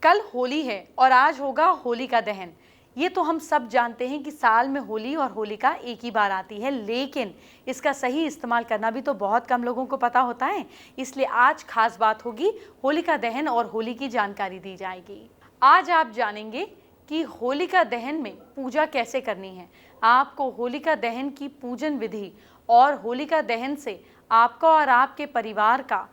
कल होली है और आज होगा होलिका दहन। ये तो हम सब जानते हैं कि साल में होली और होलिका एक ही बार आती है, लेकिन इसका सही इस्तेमाल करना भी तो बहुत कम लोगों को पता होता है। इसलिए आज खास बात होगी, होलिका दहन और होली की जानकारी दी जाएगी। आज आप जानेंगे कि होलिका दहन में पूजा कैसे करनी है, आपको होलिका दहन की पूजन विधि और होलिका दहन से आपका और आपके परिवार का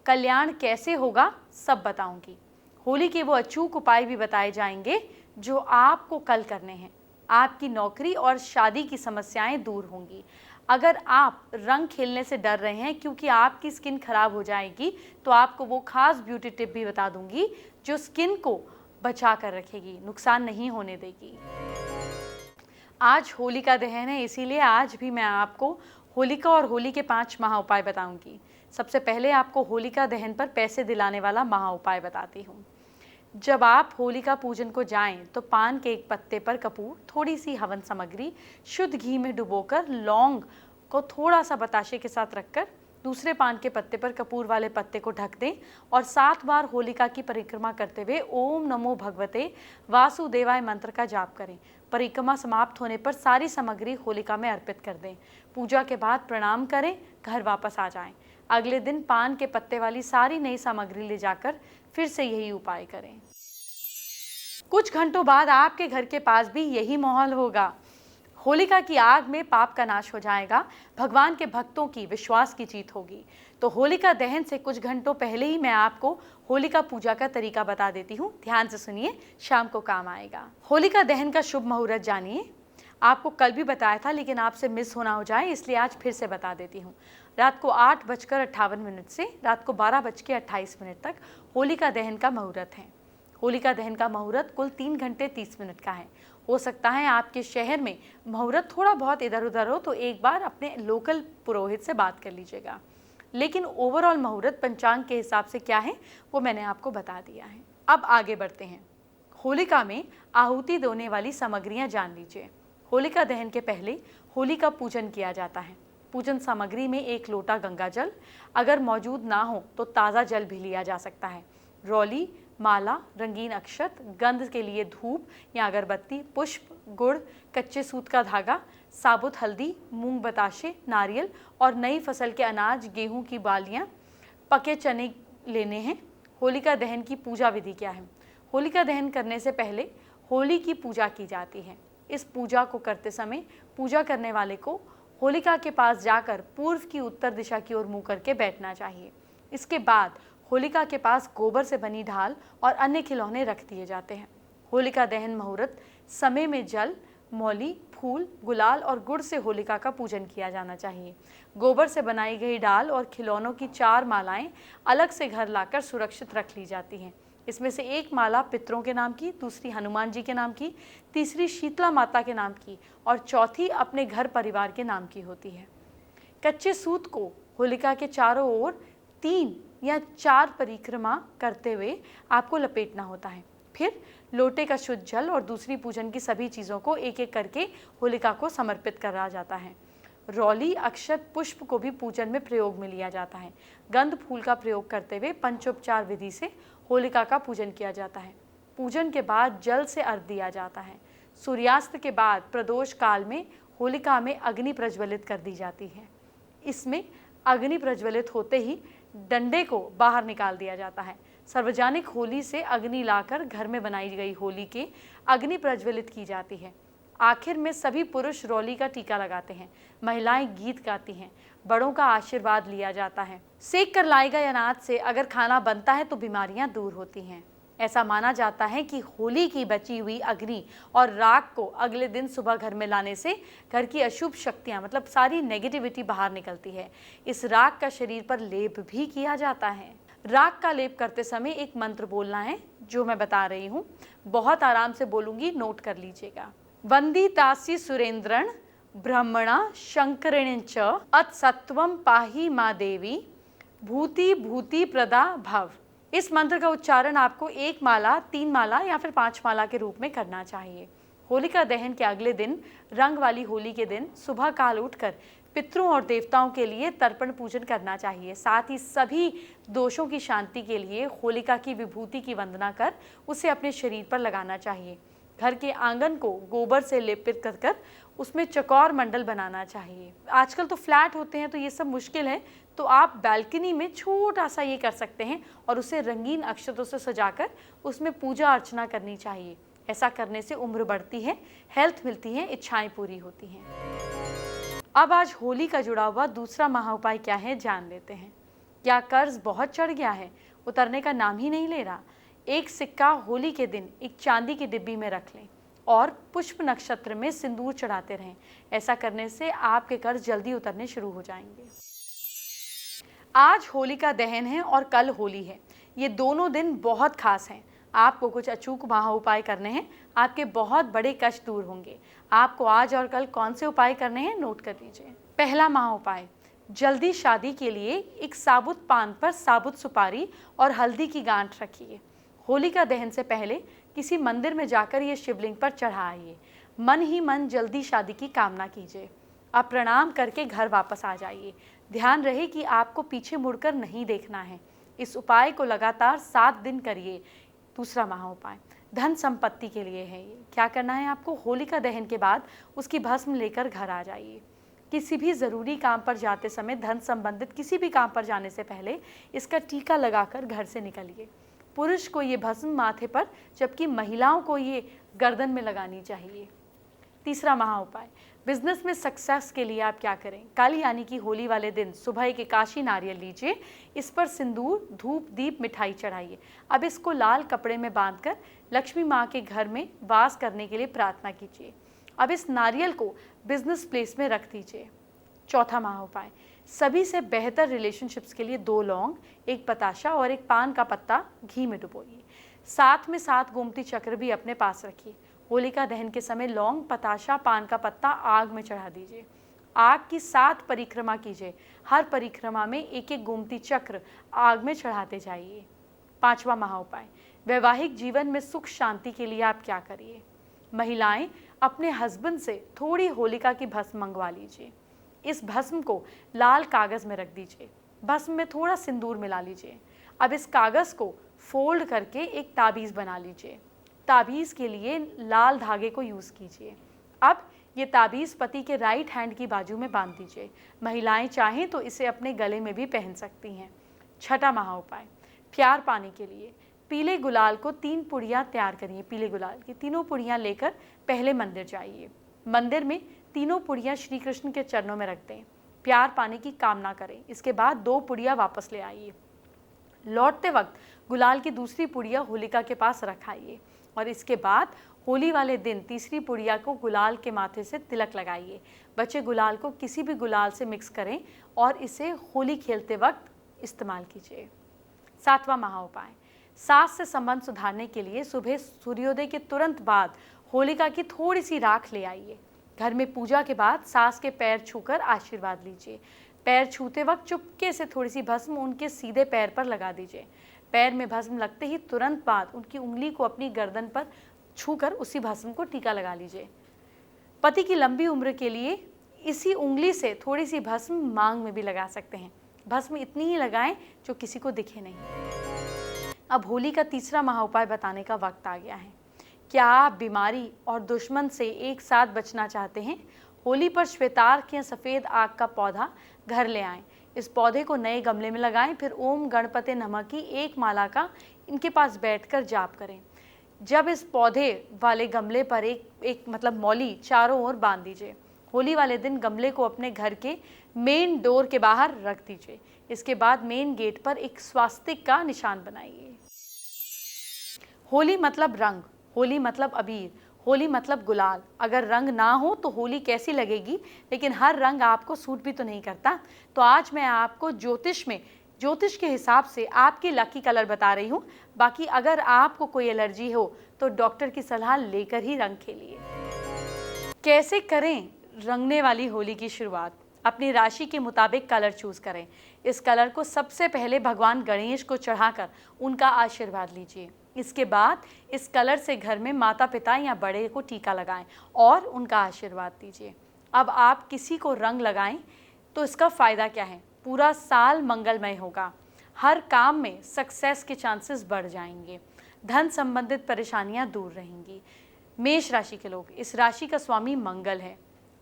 कल्याण कैसे होगा, सब बताऊंगी। होली के वो अचूक उपाय भी बताए जाएंगे जो आपको कल करने हैं। आपकी नौकरी और शादी की समस्याएं दूर होंगी। अगर आप रंग खेलने से डर रहे हैं क्योंकि आपकी स्किन खराब हो जाएगी, तो आपको वो खास ब्यूटी टिप भी बता दूंगी जो स्किन को बचा कर रखेगी, नुकसान नहीं होने देगी। आज होलिका दहन है, इसीलिए आज भी मैं आपको होलिका और होली के 5 महा उपाय बताऊंगी। सबसे पहले आपको होलिका दहन पर पैसे दिलाने वाला महा उपाय बताती हूँ। जब आप होलिका पूजन को जाएं तो पान के एक पत्ते पर कपूर, थोड़ी सी हवन सामग्री, शुद्ध घी में डुबोकर लौंग को थोड़ा सा बताशे के साथ रखकर दूसरे पान के पत्ते पर कपूर वाले पत्ते को ढक दें और 7 बार होलिका की परिक्रमा करते हुए ओम नमो भगवते वासुदेवाय मंत्र का जाप करें। परिक्रमा समाप्त होने पर सारी सामग्री होलिका में अर्पित कर दें। पूजा के बाद प्रणाम करें, घर वापस आ जाएं। अगले दिन पान के पत्ते वाली सारी नई सामग्री ले जाकर फिर से यही उपाय करें। कुछ घंटों बाद आपके घर के पास भी यही माहौल होगा। होलिका की आग में पाप का नाश हो जाएगा, भगवान के भक्तों की विश्वास की जीत होगी। तो होलिका दहन से कुछ घंटों पहले ही मैं आपको होलिका पूजा का तरीका बता देती हूँ। ध्यान से सुनिए, शाम को काम आएगा। होलिका दहन का शुभ मुहूर्त जानिए। आपको कल भी बताया था, लेकिन आपसे मिस होना हो जाए इसलिए आज फिर से बता देती हूँ। रात को 8:58 से रात को 12:28 तक होलिका दहन का मुहूर्त है। होलिका दहन का मुहूर्त कुल 3 घंटे 30 मिनट का है। हो सकता है आपके शहर में मुहूर्त थोड़ा बहुत इधर उधर हो, तो एक बार अपने लोकल पुरोहित से बात कर लीजिएगा। लेकिन ओवरऑल मुहूर्त पंचांग के हिसाब से क्या है वो मैंने आपको बता दिया है। अब आगे बढ़ते हैं। होलिका में आहुति देने वाली सामग्रियां जान लीजिए। होलिका दहन के पहले होली का पूजन किया जाता है। पूजन सामग्री में 1 लोटा गंगा जल, अगर मौजूद ना हो तो ताज़ा जल भी लिया जा सकता है। रौली, माला, रंगीन अक्षत, गंध के लिए धूप या अगरबत्ती, पुष्प, गुड़, कच्चे सूत का धागा, साबुत हल्दी, मूंग बताशे, नारियल और नई फसल के अनाज, गेहूं की बालियां, पके चने लेने हैं। होलिका दहन की पूजा विधि क्या है? होलिका दहन करने से पहले होली की पूजा की जाती है। इस पूजा को करते समय पूजा करने वाले को होलिका के पास जाकर पूर्व की उत्तर दिशा की ओर मुंह करके बैठना चाहिए। इसके बाद होलिका के पास गोबर से बनी ढाल और अन्य खिलौने रख दिए जाते हैं। होलिका दहन मुहूर्त समय में जल, मौली, फूल, गुलाल और गुड़ से होलिका का पूजन किया जाना चाहिए। गोबर से बनाई गई डाल और खिलौनों की 4 मालाएं अलग से घर लाकर सुरक्षित रख ली जाती हैं। इसमें से 1 माला पितरों के नाम की, दूसरी हनुमान जी के नाम की, तीसरी शीतला माता के नाम की और चौथी अपने घर परिवार के नाम की होती है। कच्चे सूत को होलिका के चारों ओर 3 या 4 परिक्रमा करते हुए आपको लपेटना होता है। फिर लोटे का शुद्ध जल और दूसरी पूजन की सभी चीज़ों को एक एक करके होलिका को समर्पित करा जाता है। रौली, अक्षत, पुष्प को भी पूजन में प्रयोग में लिया जाता है। गंध फूल का प्रयोग करते हुए पंचोपचार विधि से होलिका का पूजन किया जाता है। पूजन के बाद जल से अर्घ्य दिया जाता है। सूर्यास्त के बाद प्रदोष काल में होलिका में अग्नि प्रज्वलित कर दी जाती है। इसमें अग्नि प्रज्वलित होते ही डंडे को बाहर निकाल दिया जाता है। सार्वजनिक होली से अग्नि लाकर घर में बनाई गई होली के अग्नि प्रज्वलित की जाती है। आखिर में सभी पुरुष रौली का टीका लगाते हैं। महिलाएं गीत गाती हैं। बड़ों का आशीर्वाद लिया जाता है। सेक कर लाए गए अनाज से अगर खाना बनता है तो बीमारियां दूर होती हैं। ऐसा माना जाता है कि होली की बची हुई अग्नि और राख को अगले दिन सुबह घर में लाने से घर की अशुभ शक्तियां, मतलब सारी नेगेटिविटी बाहर निकलती है। इस राख का शरीर पर लेप भी किया जाता है। राख का लेप करते समय एक मंत्र बोलना है जो मैं बता रही हूँ। बहुत आराम से बोलूंगी, नोट कर लीजिएगा। वंदितासि सुरेंद्रन ब्रह्मणा शंकरेण च अत्सत्वं पाहि मां देवी भूति भूति प्रदा भव। इस मंत्र का उच्चारण आपको 1 माला, 3 माला या फिर 5 माला के रूप में करना चाहिए। होलिका दहन के अगले दिन, रंग वाली होली के दिन सुबह काल उठकर पितरों और देवताओं के लिए तर्पण पूजन करना चाहिए। साथ ही सभी दोषों की शांति के लिए होलिका की विभूति की वंदना कर उसे अपने शरीर पर लगाना चाहिए। घर के आंगन को गोबर से लेपित कर उसमें चौकोर मंडल बनाना चाहिए। आजकल तो फ्लैट होते हैं तो ये सब मुश्किल है, तो आप बालकनी में छोटा सा ये कर सकते हैं और उसे रंगीन अक्षतों से सजाकर उसमें पूजा अर्चना करनी चाहिए। ऐसा करने से उम्र बढ़ती है, हेल्थ मिलती है, इच्छाएं पूरी होती हैं। अब आज होली का जुड़ा हुआ दूसरा महा उपाय क्या है जान लेते हैं। क्या कर्ज बहुत चढ़ गया है, उतरने का नाम ही नहीं ले रहा? एक सिक्का होली के दिन एक चांदी की डिब्बी में रख लें और पुष्प नक्षत्र में सिंदूर चढ़ाते रहें। ऐसा करने से आपके कर्ज जल्दी उतरने शुरू हो जाएंगे। आज होलिका दहन है और कल होली है। ये दोनों दिन बहुत खास हैं। आपको कुछ अचूक महा उपाय करने हैं, आपके बहुत बड़े कष्ट दूर होंगे। आपको आज और कल कौन से उपाय करने हैं नोट कर लीजिए। पहला महा उपाय, जल्दी शादी के लिए एक साबुत पान पर साबुत सुपारी और हल्दी की गांठ रखिए। होलिका दहन से पहले किसी मंदिर में जाकर ये शिवलिंग पर चढ़ाइए। मन ही मन जल्दी शादी की कामना कीजिए। अब प्रणाम करके घर वापस आ जाइए। ध्यान रहे कि आपको पीछे मुड़कर नहीं देखना है। इस उपाय को लगातार 7 दिन करिए। दूसरा महा उपाय धन संपत्ति के लिए है। ये क्या करना है आपको? होलिका दहन के बाद उसकी भस्म लेकर घर आ जाइए। किसी भी ज़रूरी काम पर जाते समय, धन संबंधित किसी भी काम पर जाने से पहले इसका टीका लगाकर घर से निकलिए। पुरुष को ये भस्म माथे पर, जबकि महिलाओं को ये गर्दन में लगानी चाहिए। तीसरा महा उपाय, बिजनेस में सक्सेस के लिए आप क्या करें? कल यानी कि होली वाले दिन सुबह एक एकाशी नारियल लीजिए, इस पर सिंदूर, धूप, दीप, मिठाई चढ़ाइए। अब इसको लाल कपड़े में बांधकर लक्ष्मी माँ के घर में वास करने के लिए प्रार्थना कीजिए। अब इस नारियल को बिजनेस प्लेस में रख दीजिए। चौथा महा उपाय, सभी से बेहतर रिलेशनशिप्स के लिए 2 लौंग, 1 बताशा और 1 पान का पत्ता घी में डुबोइए। साथ में 7 गोमती चक्र भी अपने पास रखिए। होलिका दहन के समय लौंग, पताशा, पान का पत्ता आग में चढ़ा दीजिए। आग की 7 परिक्रमा कीजिए। हर परिक्रमा में 1-1 गोमती चक्र आग में चढ़ाते जाइए। 5वां महा उपाय, वैवाहिक जीवन में सुख शांति के लिए आप क्या करिए? महिलाएं अपने हस्बैंड से थोड़ी होलिका की भस्म मंगवा लीजिए। इस भस्म को लाल कागज में रख दीजिए। भस्म में थोड़ा सिंदूर मिला लीजिए। अब इस कागज को फोल्ड करके एक ताबीज़ बना लीजिए। ताबीज़ के लिए लाल धागे को यूज़ कीजिए। अब ये ताबीज़ पति के राइट हैंड की बाजू में बांध दीजिए। महिलाएं चाहें तो इसे अपने गले में भी पहन सकती हैं। छठा महा उपाय, प्यार पाने के लिए पीले गुलाल को 3 पुड़ियाँ तैयार करिए। पीले गुलाल की 3 पुड़ियाँ लेकर पहले मंदिर जाइए। मंदिर में 3 पुड़ियाँ श्री कृष्ण के चरणों में रख दें। प्यार पाने की कामना करें। इसके बाद 2 पुड़ियाँ वापस ले आइए। लौटते वक्त गुलाल की दूसरी पुड़िया होलिका के पास रखाइए और इसके बाद होली वाले दिन तीसरी पुड़िया को गुलाल के माथे से तिलक लगाइए। बचे गुलाल को किसी भी गुलाल से मिक्स करें और इसे होली खेलते वक्त इस्तेमाल कीजिए। 7वां महा उपाय, सास से संबंध सुधारने के लिए सुबह सूर्योदय के तुरंत बाद होलिका की थोड़ी सी राख ले आइए। घर में पूजा के बाद सास के पैर छूकर आशीर्वाद लीजिए। पैर छूते वक्त चुपके से थोड़ी सी भस्म उनके सीधे पैर पर लगा दीजिए। पैर में भस्म लगते ही तुरंत बाद उनकी उंगली को अपनी गर्दन पर छूकर उसी भस्म को टीका लगा लीजिए। पति की लंबी उम्र के लिए इसी उंगली से थोड़ी सी भस्म मांग में भी लगा सकते हैं। भस्म इतनी ही लगाएं जो किसी को दिखे नहीं। अब होली का तीसरा महा उपाय बताने का वक्त आ गया है। क्या आप बीमारी और दुश्मन से एक साथ बचना चाहते हैं? होली पर श्वेतार्क या सफ़ेद आग का पौधा घर ले आएं। इस पौधे को नए गमले में लगाएं। फिर ओम गणपते नमः की 1 माला का इनके पास बैठकर जाप करें। जब इस पौधे वाले गमले पर एक मौली चारों ओर बांध दीजिए। होली वाले दिन गमले को अपने घर के मेन डोर के बाहर रख दीजिए। इसके बाद मेन गेट पर एक स्वास्तिक का निशान बनाइए। होली मतलब रंग, होली मतलब अबीर, होली मतलब गुलाल। अगर रंग ना हो तो होली कैसी लगेगी? लेकिन हर रंग आपको सूट भी तो नहीं करता। तो आज मैं आपको ज्योतिष के हिसाब से आपकी लकी कलर बता रही हूँ। बाकी अगर आपको कोई एलर्जी हो तो डॉक्टर की सलाह लेकर ही रंग खेलिए। कैसे करें रंगने वाली होली की शुरुआत? अपनी राशि के मुताबिक कलर चूज करें। इस कलर को सबसे पहले भगवान गणेश को चढ़ाकर उनका आशीर्वाद लीजिए। इसके बाद इस कलर से घर में माता पिता या बड़े को टीका लगाएं और उनका आशीर्वाद दीजिए। अब आप किसी को रंग लगाएं तो इसका फ़ायदा क्या है? पूरा साल मंगलमय होगा, हर काम में सक्सेस के चांसेस बढ़ जाएंगे, धन संबंधित परेशानियां दूर रहेंगी। मेष राशि के लोग, इस राशि का स्वामी मंगल है।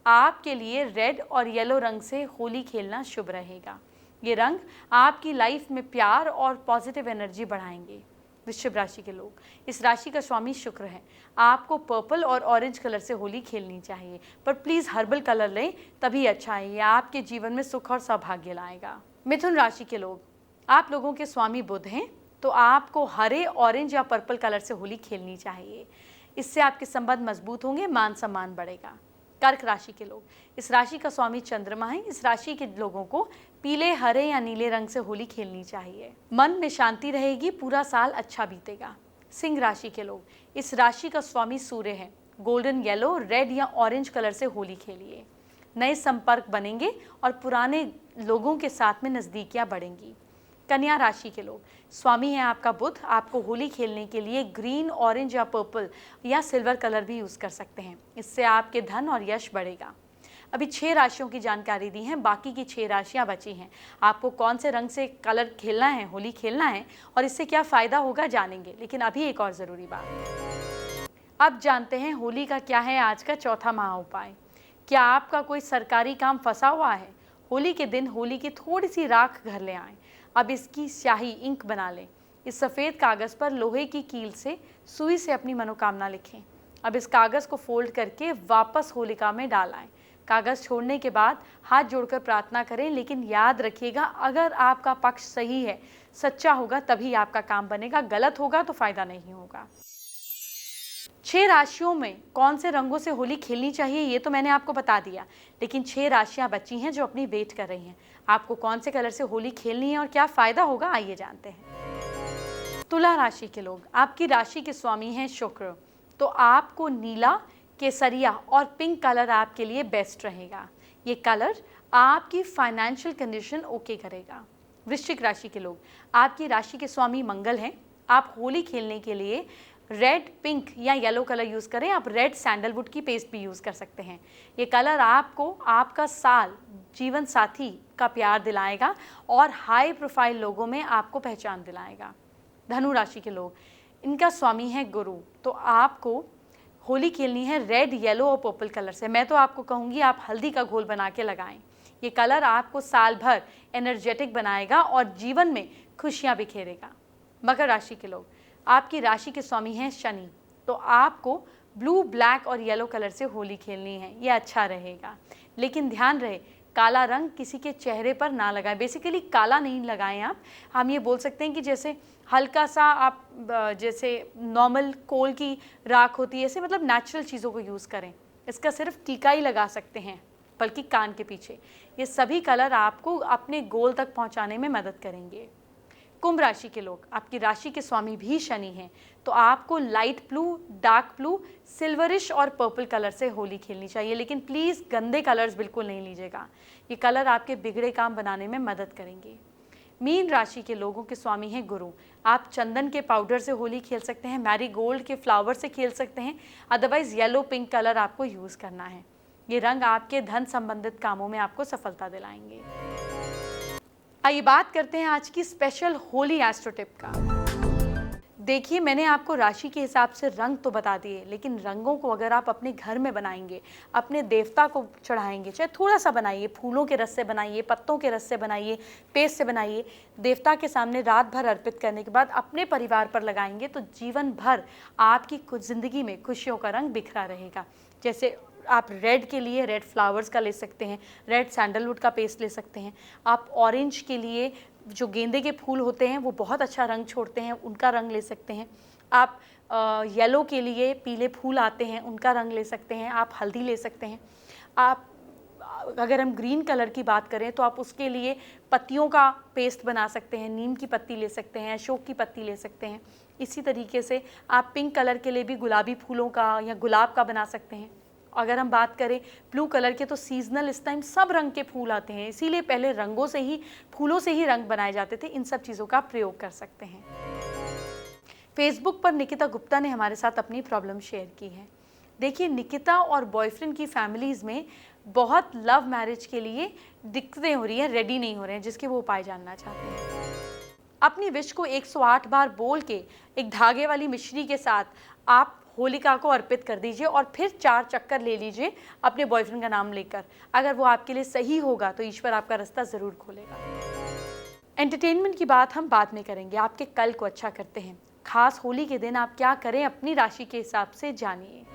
आपके लिए रेड और येलो रंग से होली खेलना शुभ रहेगा। ये रंग आपकी लाइफ में प्यार और पॉजिटिव एनर्जी बढ़ाएंगे। वृश्चिक राशि के लोग, इस राशि का स्वामी शुक्र है। आपको पर्पल और ऑरेंज कलर से होली खेलनी चाहिए, पर प्लीज़ हर्बल कलर लें, तभी अच्छा है। यह आपके जीवन में सुख और सौभाग्य लाएगा। मिथुन राशि के लोग, आप लोगों के स्वामी बुध हैं, तो आपको हरे, ऑरेंज या पर्पल कलर से होली खेलनी चाहिए। इससे आपके संबंध मजबूत होंगे, मान सम्मान बढ़ेगा। कर्क राशि के लोग, इस राशि का स्वामी चंद्रमा है। इस राशि के लोगों को पीले, हरे या नीले रंग से होली खेलनी चाहिए। मन में शांति रहेगी, पूरा साल अच्छा बीतेगा। सिंह राशि के लोग, इस राशि का स्वामी सूर्य है। गोल्डन, येलो, रेड या ऑरेंज कलर से होली खेलिए। नए संपर्क बनेंगे और पुराने लोगों के साथ में नज़दीकियाँ बढ़ेंगी। कन्या राशि के लोग, स्वामी है आपका बुध। आपको होली खेलने के लिए ग्रीन, ऑरेंज या पर्पल या सिल्वर कलर भी यूज़ कर सकते हैं। इससे आपके धन और यश बढ़ेगा। अभी 6 राशियों की जानकारी दी है, बाकी की 6 राशियां बची हैं। आपको कौन से रंग से कलर खेलना है, होली खेलना है और इससे क्या फ़ायदा होगा जानेंगे। लेकिन अभी एक और ज़रूरी बात, अब जानते हैं होली का क्या है आज का चौथा महा उपाय। क्या आपका कोई सरकारी काम फंसा हुआ है? होली के दिन होली की थोड़ी सी राख घर ले आएँ। अब इसकी स्याही, इंक बना लें। इस सफ़ेद कागज़ पर लोहे की कील से सुई से अपनी मनोकामना लिखें। अब इस कागज़ को फोल्ड करके वापस होलिका में डाल आएं। कागज़ छोड़ने के बाद हाथ जोड़कर प्रार्थना करें, लेकिन याद रखिएगा, अगर आपका पक्ष सही है, सच्चा होगा, तभी आपका काम बनेगा। गलत होगा तो फ़ायदा नहीं होगा। 6 राशियों में कौन से रंगों से होली खेलनी चाहिए ये तो मैंने आपको बता दिया, लेकिन 6 राशियां बची हैं जो अपनी वेट कर रही हैं। आपको कौन से कलर से होली खेलनी है और क्या फ़ायदा होगा, आइए जानते हैं। तुला राशि के लोग, आपकी राशि के स्वामी हैं शुक्र, तो आपको नीला, केसरिया और पिंक कलर आपके लिए बेस्ट रहेगा। ये कलर आपकी फाइनेंशियल कंडीशन ओके करेगा। वृश्चिक राशि के लोग, आपकी राशि के स्वामी मंगल हैं। आप होली खेलने के लिए रेड, पिंक या येलो कलर यूज़ करें। आप रेड सैंडलवुड की पेस्ट भी यूज़ कर सकते हैं। ये कलर आपको आपका साल जीवन साथी का प्यार दिलाएगा और हाई प्रोफाइल लोगों में आपको पहचान दिलाएगा। धनु राशि के लोग, इनका स्वामी है गुरु, तो आपको होली खेलनी है रेड, येलो और पर्पल कलर से। मैं तो आपको कहूँगी आप हल्दी का घोल बना के लगाएं। ये कलर आपको साल भर एनर्जेटिक बनाएगा और जीवन में खुशियाँ बिखेरेगा। मकर राशि के लोग, आपकी राशि के स्वामी हैं शनि, तो आपको ब्लू, ब्लैक और येलो कलर से होली खेलनी है। ये अच्छा रहेगा, लेकिन ध्यान रहे काला रंग किसी के चेहरे पर ना लगाएं। बेसिकली काला नहीं लगाएं आप। हम ये बोल सकते हैं कि जैसे हल्का सा आप जैसे नॉर्मल कोल की राख होती है, ऐसे मतलब नेचुरल चीज़ों को यूज़ करें। इसका सिर्फ टीका ही लगा सकते हैं, बल्कि कान के पीछे। ये सभी कलर आपको अपने गोल तक पहुंचाने में मदद करेंगे। कुंभ राशि के लोग, आपकी राशि के स्वामी भी शनि हैं, तो आपको light blue, dark blue, silverish और पर्पल कलर से होली खेलनी चाहिए, लेकिन प्लीज़ गंदे कलर्स बिल्कुल नहीं लीजिएगा। ये कलर आपके बिगड़े काम बनाने में मदद करेंगे। मीन राशि के लोगों के स्वामी हैं गुरु। आप चंदन के पाउडर से होली खेल सकते हैं, मैरीगोल्ड के फ्लावर से खेल सकते हैं, अदरवाइज येलो, पिंक कलर आपको यूज़ करना है। ये रंग आपके धन संबंधित कामों में आपको सफलता दिलाएंगे। आइए बात करते हैं आज की स्पेशल होली एस्ट्रो टिप का। देखिए, मैंने आपको राशि के हिसाब से रंग तो बता दिए, लेकिन रंगों को अगर आप अपने घर में बनाएंगे, अपने देवता को चढ़ाएंगे, चाहे थोड़ा सा बनाइए, फूलों के रस से बनाइए, पत्तों के रस से बनाइए, पेस्ट से बनाइए, देवता के सामने रात भर अर्पित करने के बाद अपने परिवार पर लगाएंगे, तो जीवन भर आपकी कुछ ज़िंदगी में खुशियों का रंग बिखरा रहेगा। जैसे आप रेड के लिए रेड फ्लावर्स का ले सकते हैं, रेड सैंडलवुड का पेस्ट ले सकते हैं। आप ऑरेंज के लिए जो गेंदे के फूल होते हैं वो बहुत अच्छा रंग छोड़ते हैं, उनका रंग ले सकते हैं। आप येलो के लिए पीले फूल आते हैं, उनका रंग ले सकते हैं। आप हल्दी ले सकते हैं। आप अगर हम ग्रीन कलर की बात करें तो आप उसके लिए पत्तियों का पेस्ट बना सकते हैं, नीम की पत्ती ले सकते हैं, अशोक की पत्ती ले सकते हैं। इसी तरीके से आप पिंक कलर के लिए भी गुलाबी फूलों का या गुलाब का बना सकते हैं। अगर हम बात करें ब्लू कलर के, तो सीजनल इस टाइम सब रंग के फूल आते हैं, इसीलिए पहले रंगों से ही, फूलों से ही रंग बनाए जाते थे। इन सब चीज़ों का प्रयोग कर सकते हैं। फेसबुक पर निकिता गुप्ता ने हमारे साथ अपनी प्रॉब्लम शेयर की है। देखिए, निकिता और बॉयफ्रेंड की फैमिलीज़ में बहुत लव मैरिज के लिए दिक्कतें हो रही हैं, रेडी नहीं हो रहे हैं, जिसके वो उपाय जानना चाहते हैं। अपनी विश को 108 बार बोल के एक धागे वाली मिश्री के साथ आप होलिका को अर्पित कर दीजिए और फिर 4 चक्कर ले लीजिए अपने बॉयफ्रेंड का नाम लेकर। अगर वो आपके लिए सही होगा तो ईश्वर आपका रास्ता ज़रूर खोलेगा। एंटरटेनमेंट की बात हम बाद में करेंगे, आपके कल को अच्छा करते हैं। खास होली के दिन आप क्या करें अपनी राशि के हिसाब से जानिए।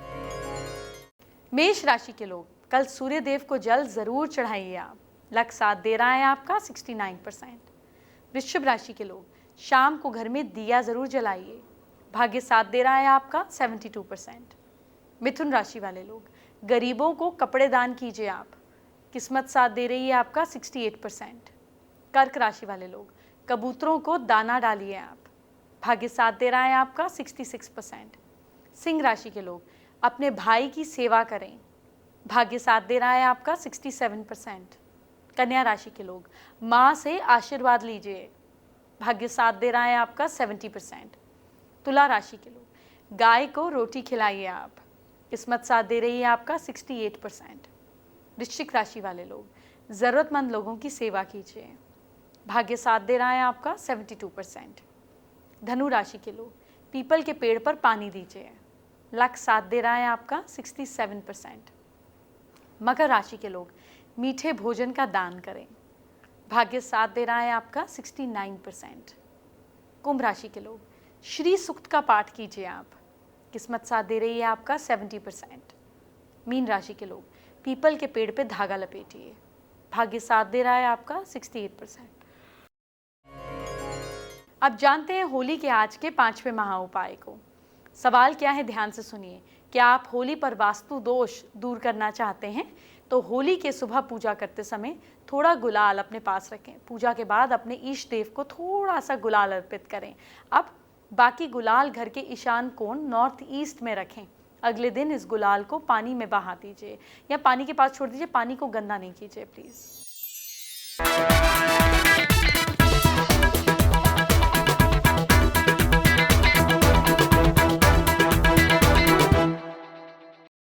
मेष राशि के लोग, कल सूर्य देव को जल जरूर चढ़ाइए आप। लक साथ दे रहा है आपका 69%। वृश्चिक राशि के लोग, शाम को घर में दिया जरूर जलाइए। भाग्य साथ दे रहा है आपका 72%। मिथुन राशि वाले लोग, गरीबों को कपड़े दान कीजिए आप। किस्मत साथ दे रही है आपका 68%। कर्क राशि वाले लोग, कबूतरों को दाना डालिए आप। भाग्य साथ दे रहा है आपका 66%। सिंह राशि के लोग, अपने भाई की सेवा करें। भाग्य साथ दे रहा है आपका 67%। कन्या राशि के लोग, माँ से आशीर्वाद लीजिए। भाग्य साथ दे रहा है आपका 70%। तुला राशि के लोग, गाय को रोटी खिलाइए आप। किस्मत साथ दे रही है आपका 68%। वृश्चिक राशि वाले लोग, ज़रूरतमंद लोगों की सेवा कीजिए। भाग्य साथ दे रहा है आपका 72%। धनु राशि के लोग, पीपल के पेड़ पर पानी दीजिए। लक साथ दे रहा है आपका 67%। मकर राशि के लोग, मीठे भोजन का दान करें। भाग्य साथ दे रहा है आपका 69%। कुंभ राशि के लोग, श्री सूक्त का पाठ कीजिए आप। किस्मत साथ दे रही है आपका 70%। मीन राशि के लोग, पीपल के पेड़ पे धागा लपेटिए। भाग्य साथ दे रहा है आपका 68%। अब जानते हैं होली के आज के 5वें महा उपाय को। सवाल क्या है, ध्यान से सुनिए। क्या आप होली पर वास्तु दोष दूर करना चाहते हैं? तो होली के सुबह पूजा करते समय थोड़ा गुलाल अपने पास रखें। पूजा के बाद अपने ईष्ट देव को थोड़ा सा गुलाल अर्पित करें। अब बाकी गुलाल घर के ईशान कोण नॉर्थ ईस्ट में रखें। अगले दिन इस गुलाल को पानी में बहा दीजिए या पानी के पास छोड़ दीजिए। पानी को गंदा नहीं कीजिए प्लीज़।